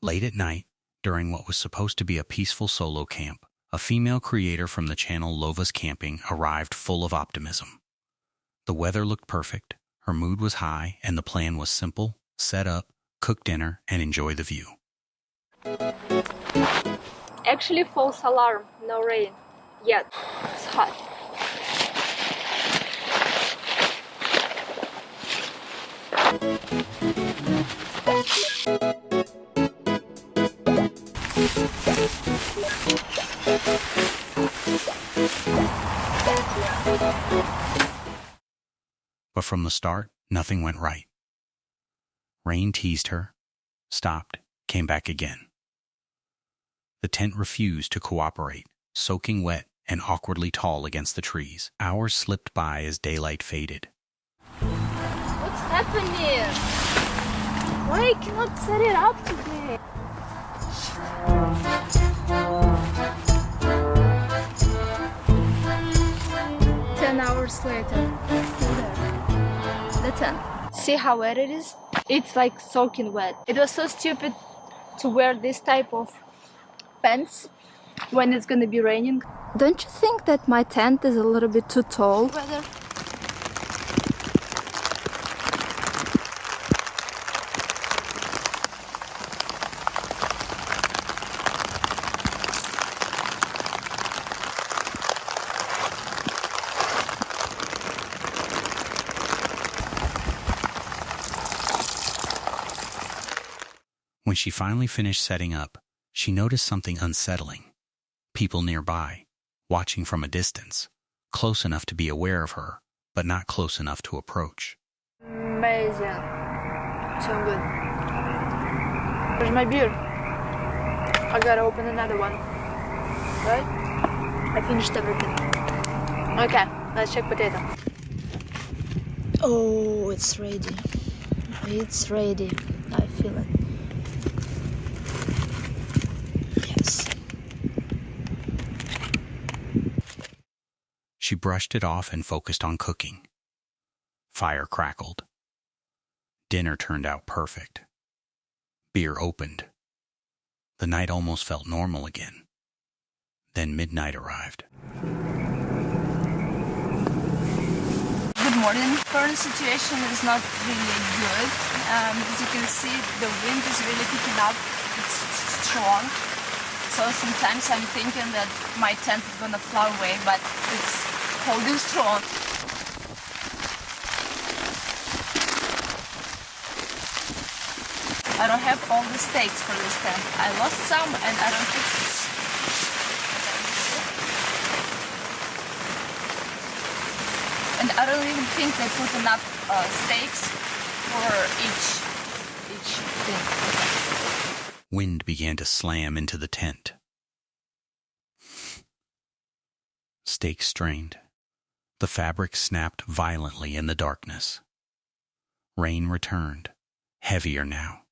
Late at night, during what was supposed to be a peaceful solo camp, a female creator from the channel Lovas Camping arrived full of optimism. The weather looked perfect, her mood was high, and the plan was simple: set up, cook dinner, and enjoy the view. Actually, false alarm, no rain yet. It's hot. But from the start, nothing went right. Rain teased her, stopped, came back again. The tent refused to cooperate, soaking wet and awkwardly tall against the trees. Hours slipped by as daylight faded. What's happening? Why I cannot set it up today? Hours later, the tent. See how wet it is? It's like soaking wet. It was so stupid to wear this type of pants when it's gonna be raining. Don't you think that my tent is a little bit too tall? When she finally finished setting up, she noticed something unsettling. People nearby, watching from a distance, close enough to be aware of her, but not close enough to approach. Amazing. So good. Where's my beer? I gotta open another one. Right? I finished everything. Okay, let's check potato. Oh, it's ready. It's ready. I feel it. She brushed it off and focused on cooking. Fire crackled. Dinner turned out perfect. Beer opened. The night almost felt normal again. Then midnight arrived. Good morning. Current situation is not really good. As you can see, the wind is really picking up. It's strong. So sometimes I'm thinking that my tent is gonna fly away, but it's holding strong. I don't have all the stakes for this tent. I lost some and I don't think... And I don't even think they put enough stakes for each thing. Wind began to slam into the tent. Stakes strained. The fabric snapped violently in the darkness. Rain returned, heavier now,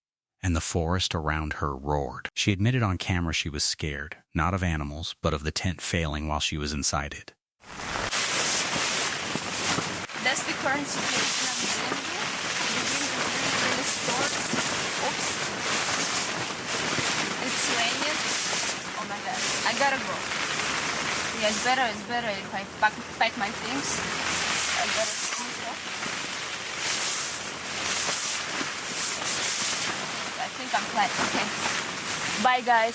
and the forest around her roared. She admitted on camera she was scared, not of animals, but of the tent failing while she was inside it. That's the current situation I'm in here. The wind is really strong. Oops. It's raining. Oh my god. I gotta go. Yeah, it's better if I pack my things. I gotta go. I think I'm fine. Okay. Bye guys.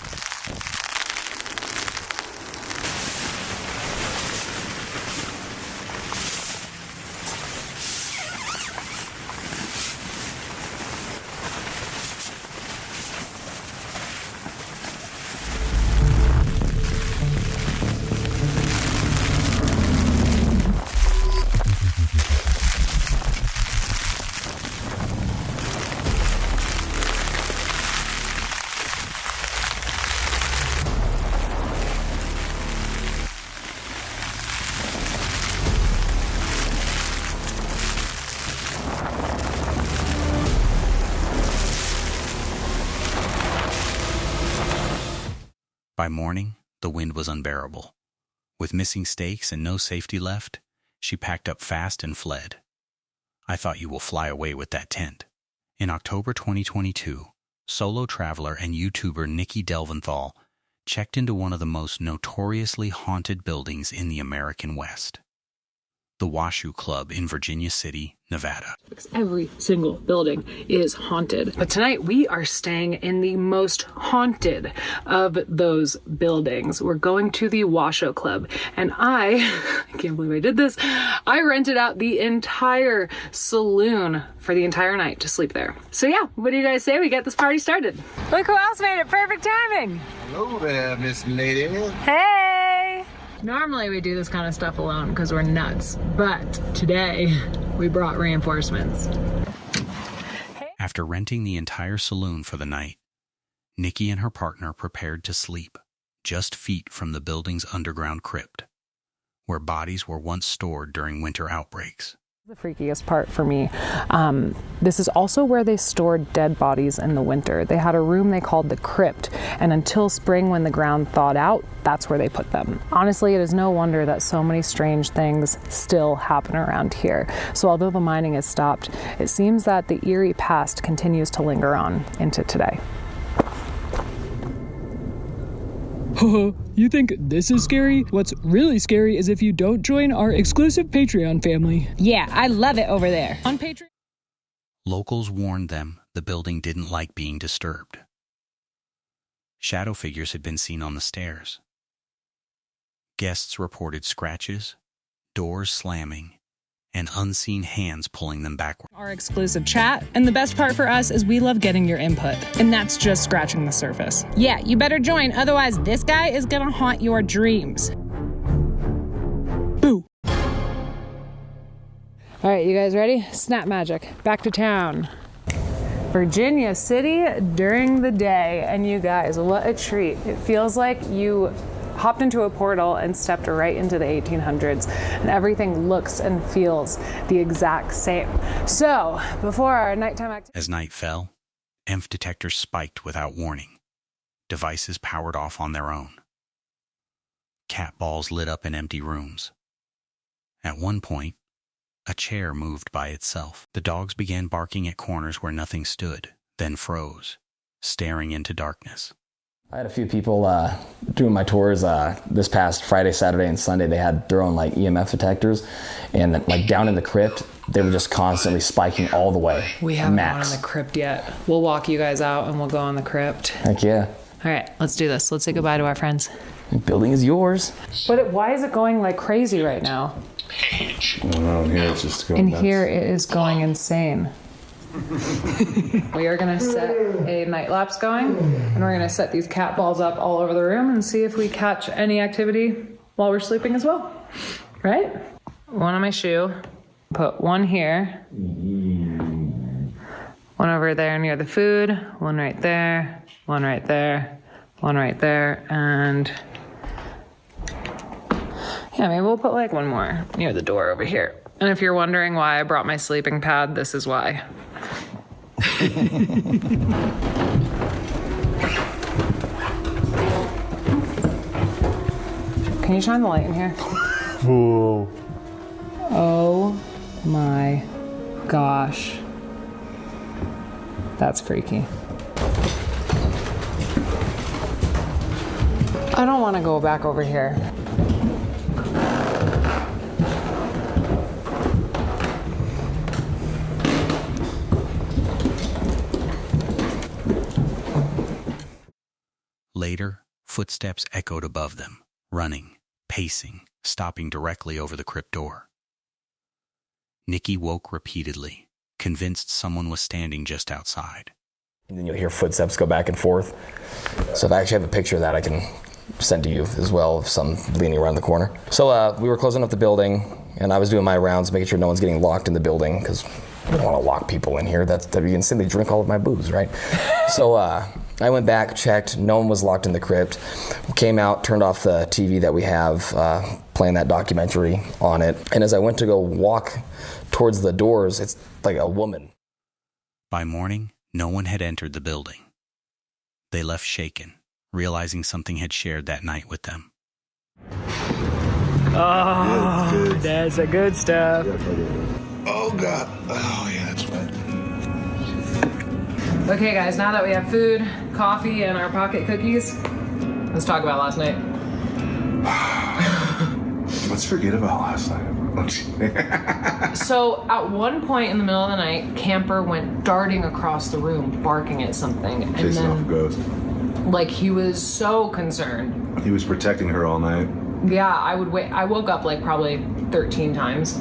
By morning, the wind was unbearable. With missing stakes and no safety left, she packed up fast and fled. I thought you will fly away with that tent. In October 2022, solo traveler and YouTuber Nikki Delventhal checked into one of the most notoriously haunted buildings in the American West, the Washoe Club in Virginia City, Nevada. Because every single building is haunted. But tonight we are staying in the most haunted of those buildings. We're going to the Washoe Club, and I can't believe I did this. I rented out the entire saloon for the entire night to sleep there. So yeah, what do you guys say we get this party started? Look who else made it. Perfect timing. Hello there, Miss Lady. Hey! Normally we do this kind of stuff alone because we're nuts, but today we brought reinforcements. After renting the entire saloon for the night, Nikki and her partner prepared to sleep just feet from the building's underground crypt, where bodies were once stored during winter outbreaks. The freakiest part for me, this is also where they stored dead bodies in the winter. They had a room they called the crypt, and until spring when the ground thawed out, that's where they put them. Honestly, it is no wonder that so many strange things still happen around here. So although the mining has stopped, it seems that the eerie past continues to linger on into today. You think this is scary? What's really scary is if you don't join our exclusive Patreon family. Yeah, I love it over there. On Patreon. Locals warned them the building didn't like being disturbed. Shadow figures had been seen on the stairs. Guests reported scratches, doors slamming, and unseen hands pulling them backward. Our exclusive chat, and the best part for us is we love getting your input, and that's just scratching the surface. Yeah, you better join, otherwise this guy is gonna haunt your dreams. Boo! All right, you guys ready? Snap magic, back to town. Virginia City during the day, and you guys, what a treat. It feels like you hopped into a portal and stepped right into the 1800s, and everything looks and feels the exact same. So, before our nighttime activity... As night fell, EMF detectors spiked without warning. Devices powered off on their own. Cat balls lit up in empty rooms. At one point, a chair moved by itself. The dogs began barking at corners where nothing stood, then froze, staring into darkness. I had a few people doing my tours this past Friday, Saturday, and Sunday. They had their own like EMF detectors, and like down in the crypt, they were just constantly spiking all the way. We haven't max. gone in the crypt yet. We'll walk you guys out and we'll go in the crypt. Heck yeah. All right, let's do this. Let's say goodbye to our friends. The building is yours. But why is it going like crazy right now? I don't know, here it's just going And nuts. here it is going insane. We are going to set a night lapse going, and we're going to set these cat balls up all over the room and see if we catch any activity while we're sleeping as well. Right? One on my shoe. Put one here. One over there near the food. One right there. One right there. One right there. And yeah, maybe we'll put like one more near the door over here. And if you're wondering why I brought my sleeping pad, this is why. Can you shine the light in here? Whoa. Oh my gosh. That's freaky. I don't want to go back over here. Later, footsteps echoed above them, running, pacing, stopping directly over the crypt door. Nikki woke repeatedly, convinced someone was standing just outside. And then you'll hear footsteps go back and forth. So if I actually have a picture of that, I can send to you as well, of some leaning around the corner. So we were closing up the building, and I was doing my rounds, making sure no one's getting locked in the building, because I don't want to lock people in here. That'd be insane. They drink all of my booze, right? So I went back, checked, no one was locked in the crypt. Came out, turned off the TV that we have, playing that documentary on it. And as I went to go walk towards the doors, it's like a woman. By morning, no one had entered the building. They left shaken, realizing something had shared that night with them. Oh, that's the good stuff. Oh, God. Oh, yeah, that's right. Okay guys, now that we have food, coffee, and our pocket cookies, let's talk about last night. Let's forget about last night. So at one point in the middle of the night, Camper went darting across the room, barking at something. And Chasing off a then, ghost. like, he was so concerned. He was protecting her all night. Yeah, I woke up like probably 13 times.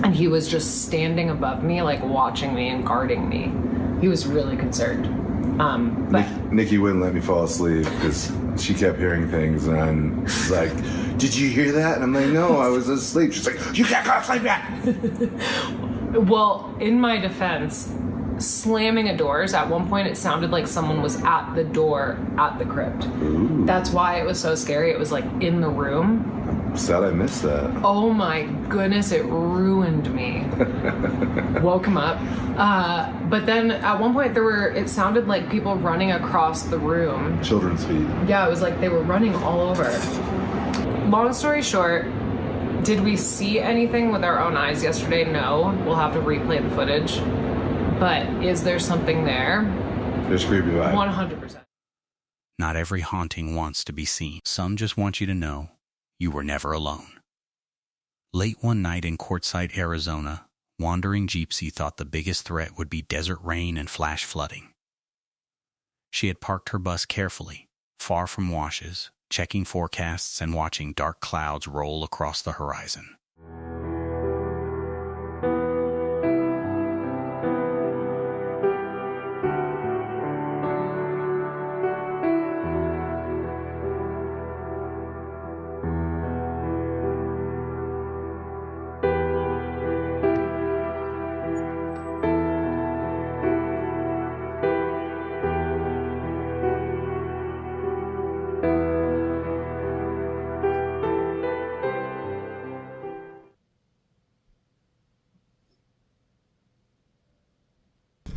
And he was just standing above me, like watching me and guarding me. He was really concerned. But Nikki wouldn't let me fall asleep because she kept hearing things, and she's like, "Did you hear that?" And I'm like, "No, I was asleep." She's like, "You can't go to sleep yet." well, in my defense, slamming of doors, at one point it sounded like someone was at the door at the crypt. Ooh. That's why it was so scary. It was like in the room. Sad I missed that. Oh my goodness, it ruined me. Woke him up. But then at one point it sounded like people running across the room. Children's feet. Yeah, it was like they were running all over. Long story short, did we see anything with our own eyes yesterday? No. We'll have to replay the footage. But is there something there? There's creepy vibe. 100%. Not every haunting wants to be seen. Some just want you to know you were never alone. Late one night in Quartzsite, Arizona, wandering gypsy thought the biggest threat would be desert rain and flash flooding. She had parked her bus carefully, far from washes, checking forecasts and watching dark clouds roll across the horizon.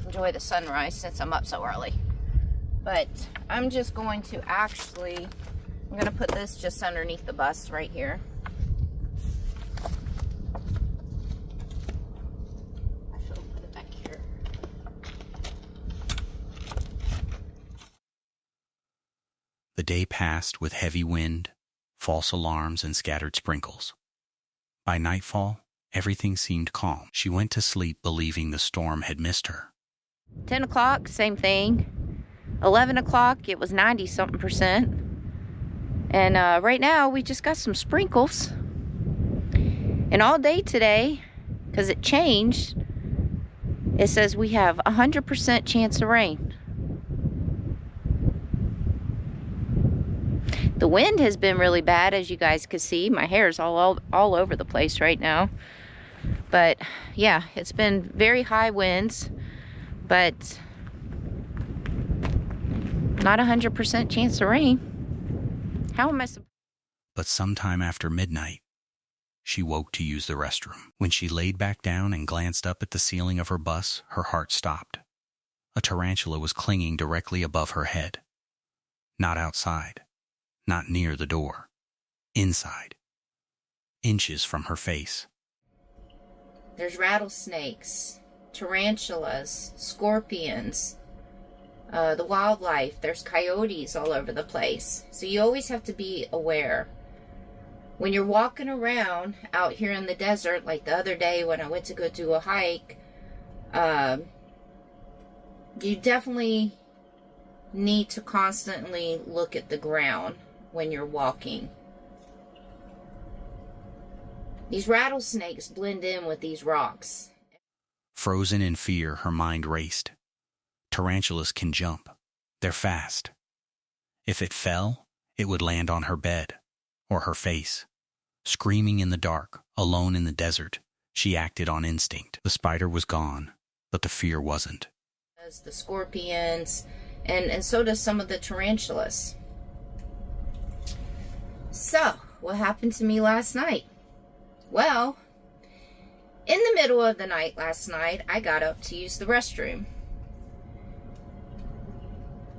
Enjoy the sunrise since I'm up so early. But I'm just going to I'm going to put this just underneath the bus right here. Actually, put it back here. The day passed with heavy wind, false alarms, and scattered sprinkles. By nightfall, everything seemed calm. She went to sleep believing the storm had missed her. 10 o'clock, same thing. 11 o'clock, it was 90-something%. And right now, we just got some sprinkles. And all day today, because it changed, it says we have 100% chance of rain. The wind has been really bad, as you guys can see. My hair is all over the place right now. But yeah, it's been very high winds. But not 100% chance of rain. How am I supposed? But sometime after midnight, she woke to use the restroom. When she laid back down and glanced up at the ceiling of her bus, her heart stopped. A tarantula was clinging directly above her head. Not outside, not near the door. Inside, inches from her face. There's rattlesnakes, tarantulas, scorpions, the wildlife. There's coyotes all over the place. So you always have to be aware. When you're walking around out here in the desert, like the other day when I went to go do a hike, you definitely need to constantly look at the ground when you're walking. These rattlesnakes blend in with these rocks. Frozen in fear, her mind raced. Tarantulas can jump. They're fast. If it fell, it would land on her bed or her face. Screaming in the dark, alone in the desert, she acted on instinct. The spider was gone, but the fear wasn't. The scorpions, and so does some of the tarantulas. So, what happened to me last night? Well, in the middle of the night last night, I got up to use the restroom.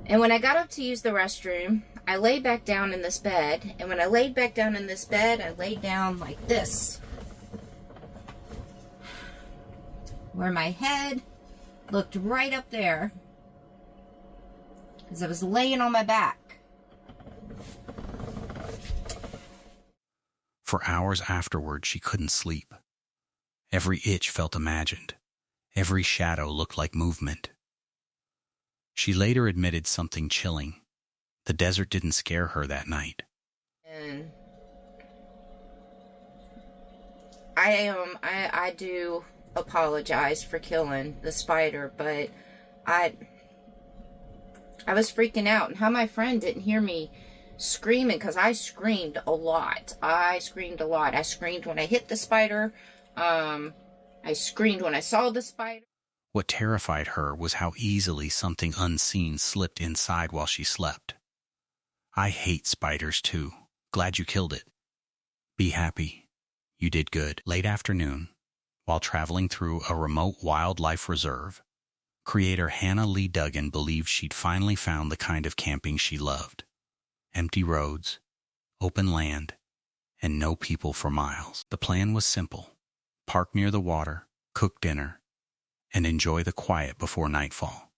And when I got up to use the restroom, I lay back down in this bed. And when I laid back down in this bed, I laid down like this, where my head looked right up there as I was laying on my back. For hours afterward, she couldn't sleep. Every itch felt imagined. Every shadow looked like movement. She later admitted something chilling. The desert didn't scare her that night. And I do apologize for killing the spider, but I was freaking out, and how my friend didn't hear me screaming, because I screamed a lot. I screamed when I hit the spider. I screamed when I saw the spider. What terrified her was how easily something unseen slipped inside while she slept. I hate spiders too. Glad you killed it. Be happy. You did good. Late afternoon, while traveling through a remote wildlife reserve, creator Hannah Lee Duggan believed she'd finally found the kind of camping she loved. Empty roads, open land, and no people for miles. The plan was simple. Park near the water, cook dinner, and enjoy the quiet before nightfall.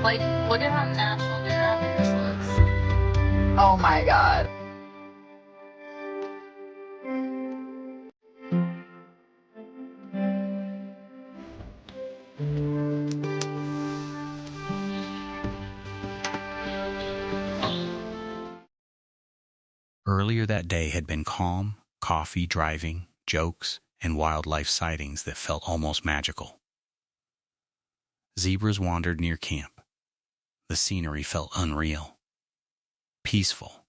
Like, look at how National Geographic this looks. Oh my god. Earlier that day had been calm, coffee, driving, jokes, and wildlife sightings that felt almost magical. Zebras wandered near camp. The scenery felt unreal, peaceful.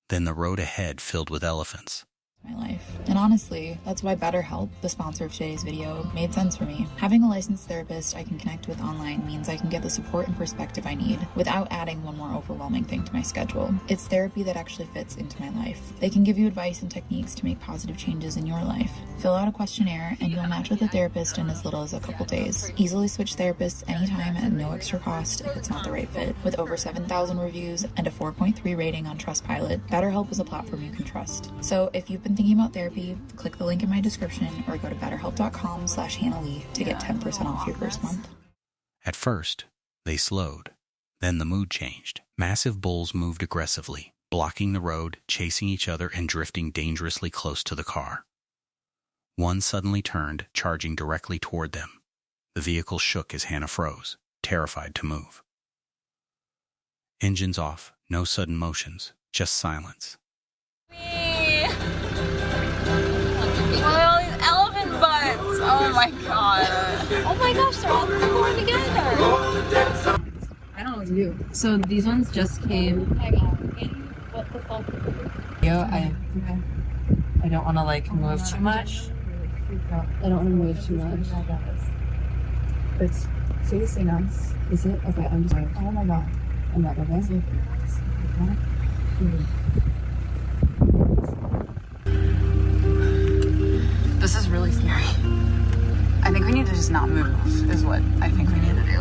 Then the road ahead filled with elephants. My life. And honestly, that's why BetterHelp, the sponsor of today's video, made sense for me. Having a licensed therapist I can connect with online means I can get the support and perspective I need without adding one more overwhelming thing to my schedule. It's therapy that actually fits into my life. They can give you advice and techniques to make positive changes in your life. Fill out a questionnaire and you'll match with a therapist in as little as a couple days. Easily switch therapists anytime at no extra cost if it's not the right fit. With over 7,000 reviews and a 4.3 rating on Trustpilot, BetterHelp is a platform you can trust. So if you've been thinking about therapy, click the link in my description or go to betterhelp.com/HannahLee to get 10% off your first month. At first, they slowed. Then the mood changed. Massive bulls moved aggressively, blocking the road, chasing each other, and drifting dangerously close to the car. One suddenly turned, charging directly toward them. The vehicle shook as Hannah froze, terrified to move. Engines off, no sudden motions, just silence. Look at all these elephant butts! Oh my god. Oh my gosh, they're all going together! I don't know what to do. So these ones just came. What the fuck? I don't want to like move too much. I don't want to move too much. It's seriously nice. Is it? Okay, I'm just like, oh my god. I'm not okay. This is really scary. I think we need to just not move, is what I think we need to do.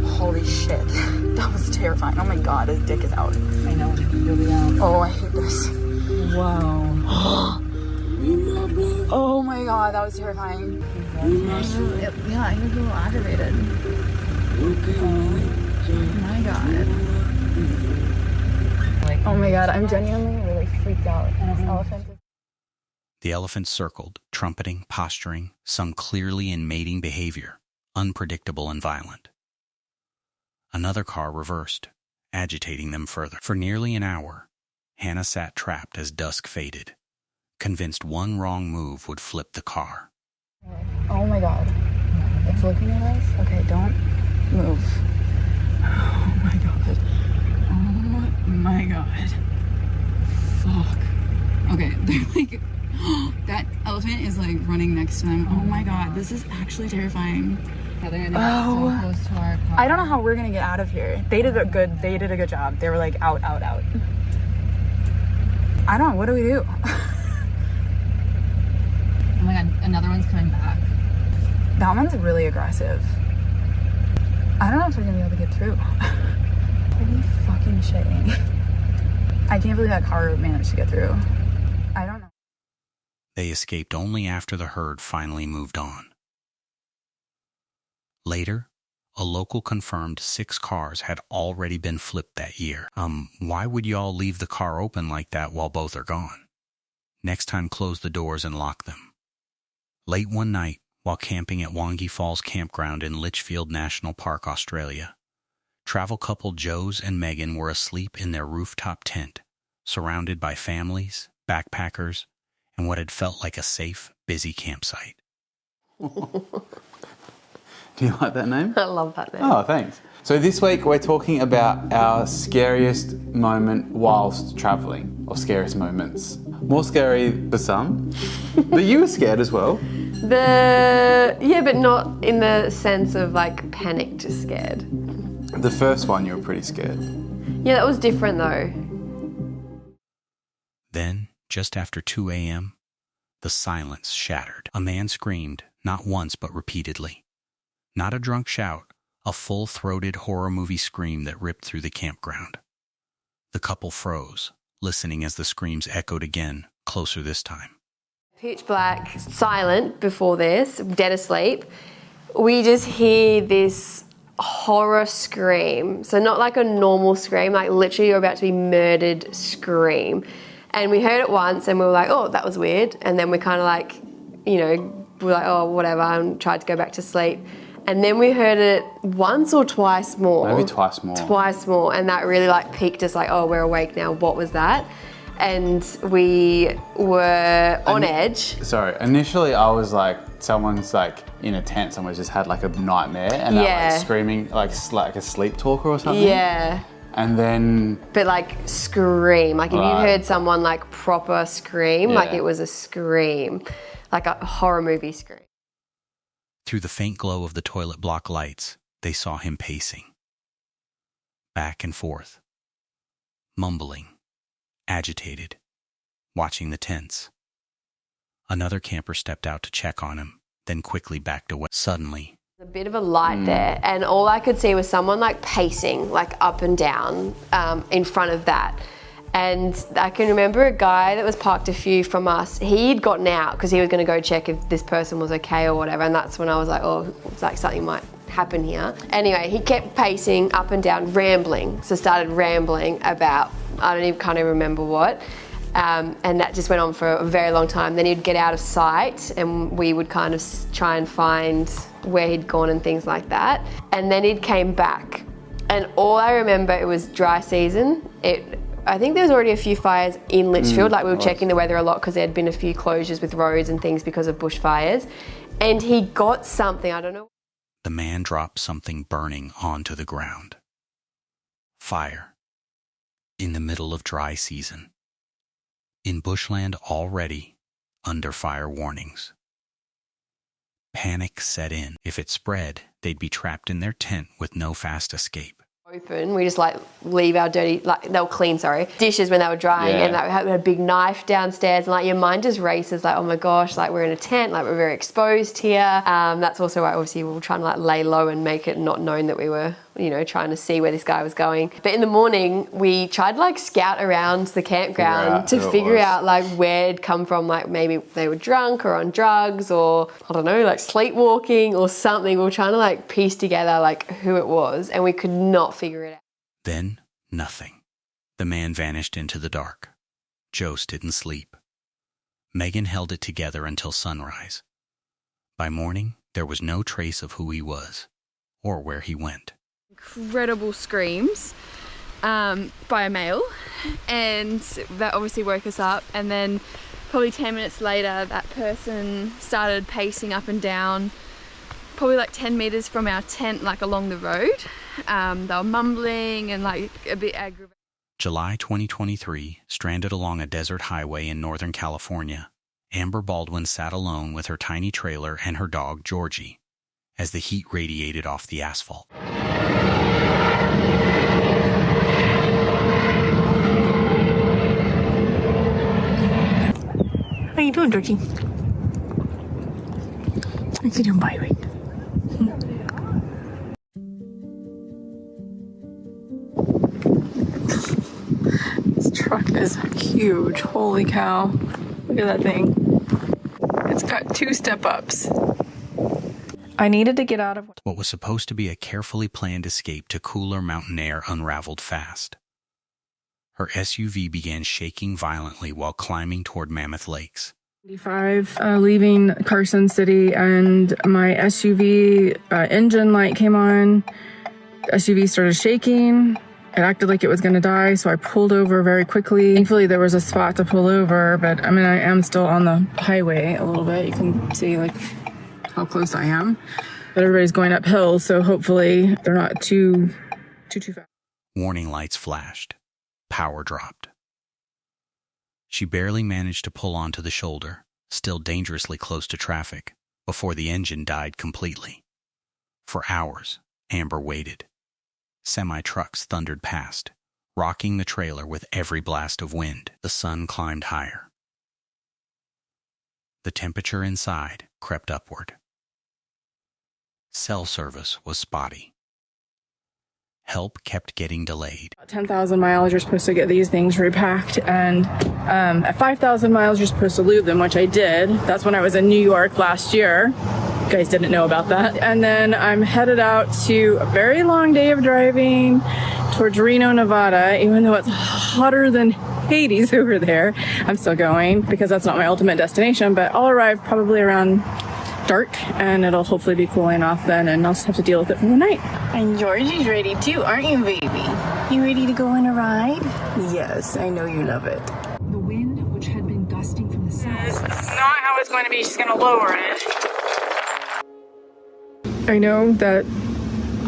Holy shit. That was terrifying. Oh my god, his dick is out. I know, it's really out. Oh, I hate this. Wow. Oh my god, that was terrifying. Yeah, I get a little aggravated. Oh my god. Oh my god, I'm genuinely really freaked out. And this elephant is... The elephants circled, trumpeting, posturing, some clearly in mating behavior, unpredictable and violent. Another car reversed, agitating them further. For nearly an hour, Hannah sat trapped as dusk faded, convinced one wrong move would flip the car. Oh my god. It's looking at us? Okay, don't move. Oh my god. Oh my god. Fuck. Okay, they're like... that elephant is like running next to them. Oh my god, this is actually terrifying. Yeah, they're gonna get so close to our car. I don't know how we're gonna get out of here. They did a good job. They were like out. I don't know, what do we do? Oh my god, another one's coming back. That one's really aggressive. I don't know if we're gonna be able to get through. Holy fucking shit, Amy. I can't believe that car managed to get through. I don't They escaped only after the herd finally moved on. Later, a local confirmed 6 cars had already been flipped that year. Why would y'all leave the car open like that while both are gone? Next time, close the doors and lock them. Late one night, while camping at Wongi Falls Campground in Litchfield National Park, Australia, travel couple Joes and Megan were asleep in their rooftop tent, surrounded by families, backpackers, and what had felt like a safe, busy campsite. Do you like that name? I love that name. Oh, thanks. So this week we're talking about our scariest moment whilst travelling, or scariest moments. More scary for some, but you were scared as well. Yeah, but not in the sense of like panicked, just scared. The first one you were pretty scared. Yeah, that was different though. Then, just after 2 a.m., the silence shattered. A man screamed, not once but repeatedly. Not a drunk shout, a full-throated horror movie scream that ripped through the campground. The couple froze, listening as the screams echoed again, closer this time. Pitch black, silent before this, dead asleep. We just hear this horror scream. So not like a normal scream, like literally you're about to be murdered scream. And we heard it once and we were like, oh, that was weird. And then we kind of like, we were like, oh, whatever, and tried to go back to sleep. And then we heard it once or twice more. Maybe twice more. Twice more. And that really like piqued us, like, oh, we're awake now. What was that? And we were on edge. Sorry, initially I was like, someone's like in a tent, someone's just had like a nightmare and they're like screaming like a sleep talker or something. Yeah. And then... But like scream, like if you heard someone like proper scream, like it was a scream, like a horror movie scream. Through the faint glow of the toilet block lights, they saw him pacing. Back and forth. Mumbling. Agitated. Watching the tents. Another camper stepped out to check on him, then quickly backed away. Suddenly, a bit of a light there, and all I could see was someone like pacing, like up and down in front of that. And I can remember a guy that was parked a few from us, he'd gotten out because he was going to go check if this person was okay or whatever, and that's when I was like, oh, it's like something might happen here. Anyway, he kept pacing up and down, rambling, so started rambling about, can't even remember what. And that just went on for a very long time. Then he'd get out of sight and we would kind of try and find where he'd gone and things like that. And then he'd came back. And all I remember, it was dry season. I think there was already a few fires in Litchfield. Like we were checking the weather a lot because there had been a few closures with roads and things because of bushfires. And he got something, I don't know. The man dropped something burning onto the ground. Fire. In the middle of dry season. In bushland already under fire warnings. Panic set in. If it spread, they'd be trapped in their tent with no fast escape. Open, we just like leave our dirty, like they were clean, dishes when they were drying, and like, we had a big knife downstairs, and like your mind just races, like, oh my gosh, like we're in a tent, like we're very exposed here. That's also why obviously we were trying to like lay low and make it not known that we were, trying to see where this guy was going. But in the morning, we tried to like scout around the campground to figure out like where it'd come from, like maybe they were drunk or on drugs or I don't know, like sleepwalking or something. We were trying to like piece together like who it was, and we could not figure it out. Then, nothing. The man vanished into the dark. Jose didn't sleep. Megan held it together until sunrise. By morning, there was no trace of who he was or where he went. Incredible screams by a male, and that obviously woke us up, and then probably 10 minutes later that person started pacing up and down probably like 10 meters from our tent, like along the road. They were mumbling and like a bit aggravated. July 2023, stranded along a desert highway in Northern California, Amber Baldwin sat alone with her tiny trailer and her dog, Georgie, as the heat radiated off the asphalt. How you doing, Georgie? How's you doing, baby? This truck is huge. Holy cow. Look at that thing. It's got 2 step-ups. I needed to get out of what was supposed to be a carefully planned escape to cooler mountain air unraveled fast. Her SUV began shaking violently while climbing toward Mammoth Lakes. 95, leaving Carson City, and my SUV engine light came on. SUV started shaking. It acted like it was going to die, so I pulled over very quickly. Thankfully, there was a spot to pull over, but I mean, I am still on the highway a little bit. You can see like how close I am. But everybody's going uphill, so hopefully they're not too fast. Warning lights flashed. Power dropped. She barely managed to pull onto the shoulder, still dangerously close to traffic, before the engine died completely. For hours, Amber waited. Semi-trucks thundered past, rocking the trailer with every blast of wind. The sun climbed higher. The temperature inside crept upward. Cell service was spotty. Help kept getting delayed. 10,000 miles, you're supposed to get these things repacked, and at 5,000 miles, you're supposed to lube them, which I did. That's when I was in New York last year. You guys didn't know about that. And then I'm headed out to a very long day of driving towards Reno, Nevada, even though it's hotter than Hades over there. I'm still going because that's not my ultimate destination, but I'll arrive probably around dark, and it'll hopefully be cooling off then, and I'll just have to deal with it for the night. And Georgie's ready too, aren't you, baby? You ready to go on a ride? Yes, I know you love it. The wind, which had been gusting from the south. This is not how it's going to be. She's going to lower it. I know that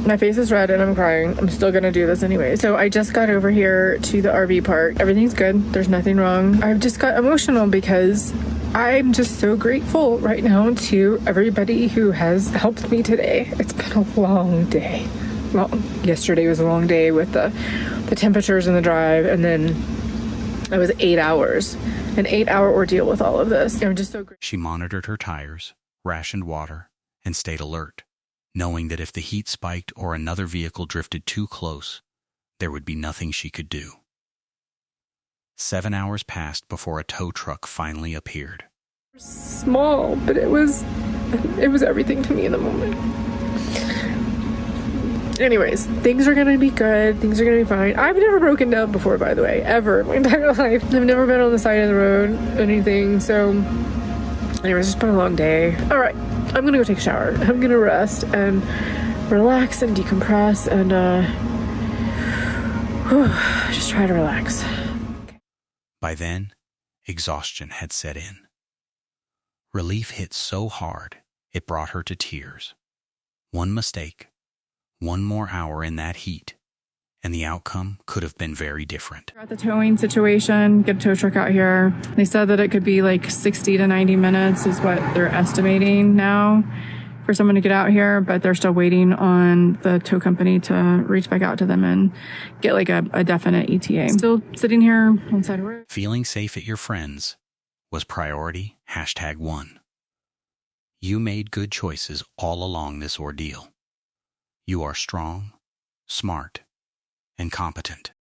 my face is red and I'm crying. I'm still going to do this anyway. So I just got over here to the RV park. Everything's good. There's nothing wrong. I've just got emotional because I'm just so grateful right now to everybody who has helped me today. It's been a long day. Well, yesterday was a long day with the temperatures and the drive, and then it was 8 hours, an 8-hour ordeal with all of this. I'm just so grateful. She monitored her tires, rationed water, and stayed alert, knowing that if the heat spiked or another vehicle drifted too close, there would be nothing she could do. 7 hours passed before a tow truck finally appeared. Small, but it was everything to me in the moment. Anyways, things are gonna be good. Things are gonna be fine. I've never broken down before, by the way, ever in my entire life. I've never been on the side of the road, anything. So, anyways, it's been a long day. All right, I'm gonna go take a shower. I'm gonna rest and relax and decompress and just try to relax. By then, exhaustion had set in. Relief hit so hard, it brought her to tears. One mistake, one more hour in that heat, and the outcome could have been very different. We're at the towing situation, get a tow truck out here. They said that it could be like 60 to 90 minutes is what they're estimating now for someone to get out here, but they're still waiting on the tow company to reach back out to them and get like a definite ETA. Still sitting here on the side of the road. Feeling safe at your friends was priority #1. You made good choices all along this ordeal. You are strong, smart, and competent.